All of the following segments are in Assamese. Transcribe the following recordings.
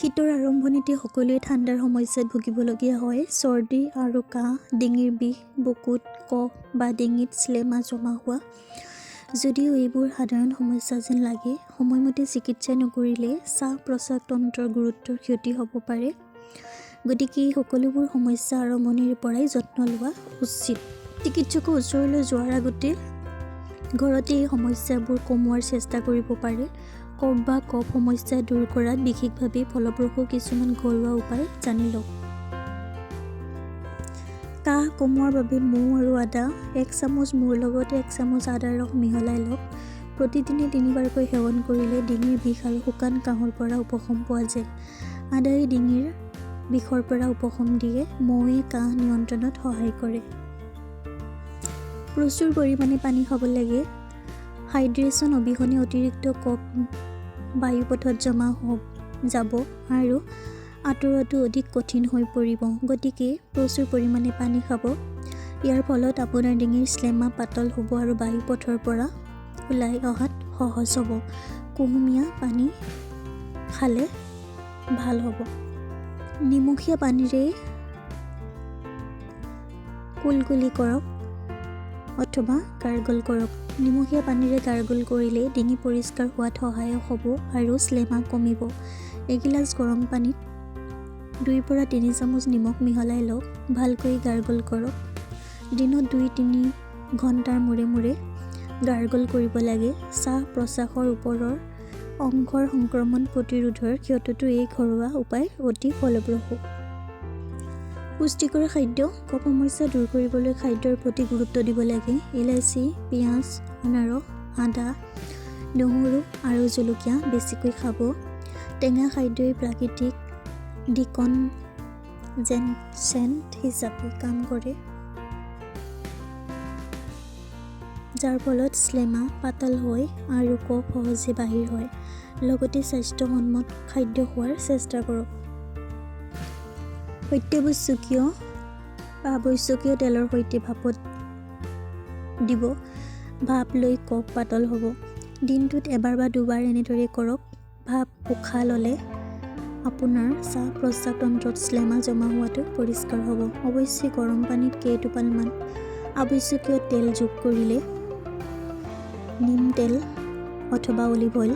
শীতৰ আৰম্ভণিতে সকলোৱে ঠাণ্ডাৰ সমস্যাত ভুগিবলগীয়া হয়। চৰ্দি আৰু কাহ, ডিঙিৰ বিষ, বুকুত কফ বা ডিঙিত শ্লেমা জমা হোৱা। যদিও এইবোৰ সাধাৰণ সমস্যা যেন লাগে, সময়মতে চিকিৎসা নকৰিলে শ্বাস-প্ৰশ্বাস তন্ত্ৰৰ গুৰুতৰ ক্ষতি হ'ব পাৰে। গতিকে এই সকলোবোৰ সমস্যা আৰম্ভণিৰ পৰাই যত্ন লোৱা উচিত। চিকিৎসকৰ ওচৰলৈ যোৱাৰ আগতে ঘৰতে এই সমস্যাবোৰ কমোৱাৰ চেষ্টা কৰিব পাৰে। কফ বা কফ সমস্যা দূৰ কৰাত বিশেষভাৱে ফলপ্ৰসূ কিছুমান ঘৰুৱা উপায় জানি লওক। কাহ কমোৱাৰ বাবে মৌ আৰু আদা 1 চামুচ মৌৰ লগত 1 চামুচ আদাৰ ৰস মিহলাই লওক। প্ৰতিদিনে 3 বাৰকৈ সেৱন কৰিলে ডিঙিৰ বিষ আৰু শুকান কাহৰ পৰা উপশম পোৱা যায়। আদায়ে ডিঙিৰ বিষৰ পৰা উপশম দিয়ে, মৌৱে কাহ নিয়ন্ত্ৰণত সহায় কৰে। প্ৰচুৰ পৰিমাণে পানী খাব লাগে। হাইড্ৰেশ্যন অবিহনে অতিৰিক্ত কফ বায়ুপথত জমা যাব আৰু আঁতৰোৱাটো অধিক কঠিন হৈ পৰিব। গতিকে প্ৰচুৰ পৰিমাণে পানী খাব। ইয়াৰ ফলত আপোনাৰ ডিঙিৰ শ্লেমা পাতল হ'ব আৰু বায়ুপথৰ পৰা ওলাই অহাত সহজ হ'ব। কুহুমীয়া পানী খালে ভাল হ'ব। নিমখীয়া পানীৰে কুলকুলি কৰক অথবা গাৰ্গল কৰক। নিমখীয়া পানীৰে গাৰ্গল কৰিলে ডিঙি পৰিষ্কাৰ হোৱাত সহায়ক হ'ব আৰু শ্লেমা কমিব। এগিলাচ গৰম পানীত 2 পৰা 3 চামুচ নিমখ মিহলাই লওক। ভালকৈ গাৰ্গল কৰক। দিনত 2-3 ঘণ্টাৰ মূৰে মূৰে গাৰ্গল কৰিব লাগে। শ্বাস-প্ৰশ্বাসৰ ওপৰৰ অংশৰ সংক্ৰমণ প্ৰতিৰোধৰ ক্ষেত্ৰতো এই ঘৰুৱা উপায় অতি ফলপ্ৰসূ। পুষ্টিকৰ খাদ্য। কফ সমস্যা দূৰ কৰিবলৈ খাদ্যৰ প্ৰতি গুৰুত্ব দিব লাগে। ইলাচি, পিঁয়াজ, আনাৰস, আদা, নহৰু আৰু জলকীয়া বেছিকৈ খাব। টেঙা খাদ্যই প্ৰাকৃতিক ডিকনজেনচেণ্ট হিচাপে কাম কৰে, যাৰ ফলত শ্লেমা পাতল হয় আৰু কফ সহজে বাহিৰ হয়। লগতে স্বাস্থ্যসন্মত খাদ্য খোৱাৰ চেষ্টা কৰক। অত্যাৱশ্যকীয় বা আৱশ্যকীয় তেলৰ সৈতে ভাপত দিব। ভাপ লৈ কফ পাতল হ'ব। দিনটোত এবাৰ বা 2 বাৰ এনেদৰে কৰক। ভাপ উশাহ ল'লে আপোনাৰ শ্বাস-প্ৰশ্বাস তন্ত্ৰত শ্লেমা জমা হোৱাটো পৰিষ্কাৰ হ'ব। অৱশ্যে গৰম পানীত কেইটোপালমান আৱশ্যকীয় তেল যোগ কৰিলে নিম তেল অথবা অলিভ অইল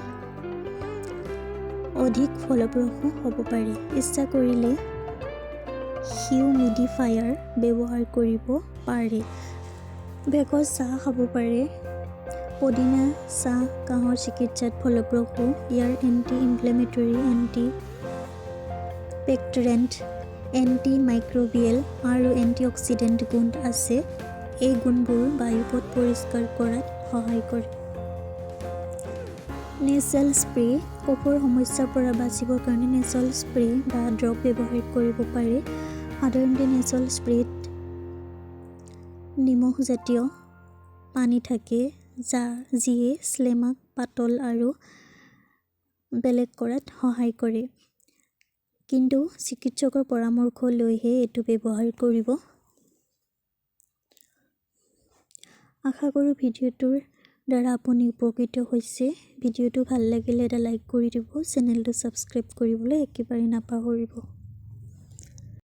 অধিক ফলপ্ৰসূ হ'ব পাৰে। ইচ্ছা কৰিলে হিউমিডিফায়াৰ ব্যৱহাৰ কৰিব পাৰে। ভেষজ চাহ খাব পাৰে। পদিনা চাহ কাহৰ চিকিৎসাত ফলপ্ৰসূ। ইয়াৰ এণ্টি-ইনফ্লেমেটৰী, এণ্টি-বেক্টেৰিয়েণ্ট, এণ্টি-মাইক্ৰবিয়েল আৰু এণ্টি-অক্সিডেণ্ট গুণ আছে। এই গুণবোৰ বায়ুপথ পৰিষ্কাৰ কৰাত সহায় কৰে। নেছাল স্প্ৰে। কফৰ সমস্যাৰ পৰা বাচিবৰ কাৰণে নেছাল স্প্ৰে বা ড্ৰপ ব্যৱহাৰ কৰিব পাৰে। সাধাৰণতে নেছাল স্প্ৰেত নিমখজাতীয় পানী থাকে, যিয়ে শ্লেমাক পাতল আৰু বেলেগ কৰাত সহায় কৰে। কিন্তু চিকিৎসকৰ পৰামৰ্শ লৈহে এইটো ব্যৱহাৰ কৰিব। আশা কৰোঁ ভিডিঅ'টোৰ দ্বাৰা আপুনি উপকৃত হৈছে। ভিডিঅ'টো ভাল লাগিলে এটা লাইক কৰি দিব। চেনেলটো ছাবস্ক্ৰাইব কৰিবলৈ একেবাৰে নাপাহৰিব।